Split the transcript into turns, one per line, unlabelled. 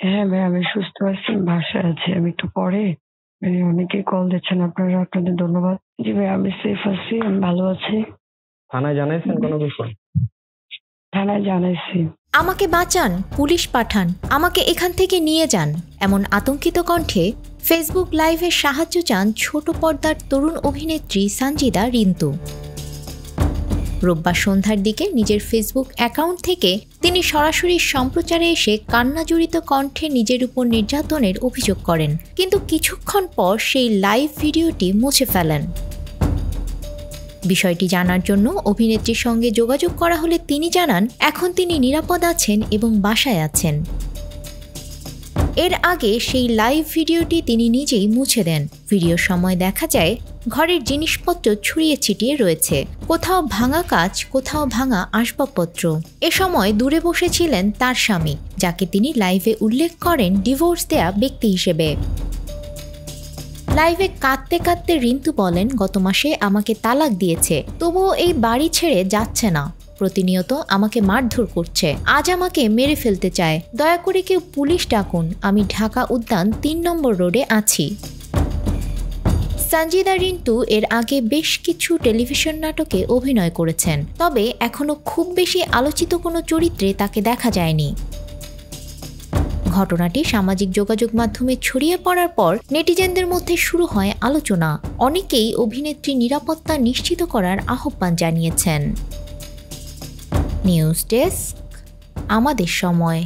হ্যাঁ ভাই, আমি সুস্থ আছি, বাসায় আছি। আমি একটু পরে অনেকেই কল দিচ্ছেন আপনারা, আপনাদের ধন্যবাদ। জি ভাই, আমি সেফ আছি, আমি ভালো আছি।
থানায় জানাইছেন কোনো বিষয়?
থানায় জানাইছি।
আমাকে বাঁচান, পুলিশ পাঠান, আমাকে এখান থেকে নিয়ে যান, এমন আতঙ্কিত কণ্ঠে ফেসবুক লাইভে সাহায্য চান ছোট পর্দার তরুণ অভিনেত্রী সানজিদা রিন্তু। রোববার সন্ধ্যার দিকে নিজের ফেসবুক অ্যাকাউন্ট থেকে তিনি সরাসরি সম্প্রচারে এসে কান্নাজড়িত কণ্ঠে নিজের উপর নির্যাতনের অভিযোগ করেন, কিন্তু কিছুক্ষণ পর সেই লাইভ ভিডিওটি মুছে ফেলেন। বিষয়টি জানার জন্য অভিনেত্রীর সঙ্গে যোগাযোগ করা হলে তিনি জানান এখন তিনি নিরাপদ আছেন এবং বাসায় আছেন। এর আগে সেই লাইভ ভিডিওটি তিনি নিজেই মুছে দেন। ভিডিওর সময় দেখা যায় ঘরের জিনিসপত্র ছড়িয়ে ছিটিয়ে রয়েছে, কোথাও ভাঙা কাঁচ, কোথাও ভাঙা আসবাবপত্র। এ সময় দূরে বসেছিলেন তার স্বামী, যাকে তিনি লাইভে উল্লেখ করেন ডিভোর্স দেয়া ব্যক্তি হিসেবে। লাইভে কাঁদতে কাঁদতে রিন্তু বলেন, গত মাসে আমাকে তালাক দিয়েছে, তবুও এই বাড়ি ছেড়ে যাচ্ছে না, প্রতিনিয়ত আমাকে মারধর করছে, আজ আমাকে মেরে ফেলতে চায়, দয়া করে কেউ পুলিশ ডাকুন, আমি ঢাকা উদ্যান ৩ নম্বর রোডে আছি। সানজিদা রিন্তু এর আগে বেশ কিছু টেলিভিশন নাটকে অভিনয় করেছেন, তবে এখনো খুব বেশি আলোচিত কোনো চরিত্রে তাকে দেখা যায়নি। ঘটনাটি সামাজিক যোগাযোগ মাধ্যমে ছড়িয়ে পড়ার পর নেটিজেনদের মধ্যে শুরু হয় আলোচনা। অনেকেই অভিনেত্রীর নিরাপত্তা নিশ্চিত করার আহ্বান জানিয়েছেন। নিউজ ডেস্ক, আমাদের সময়।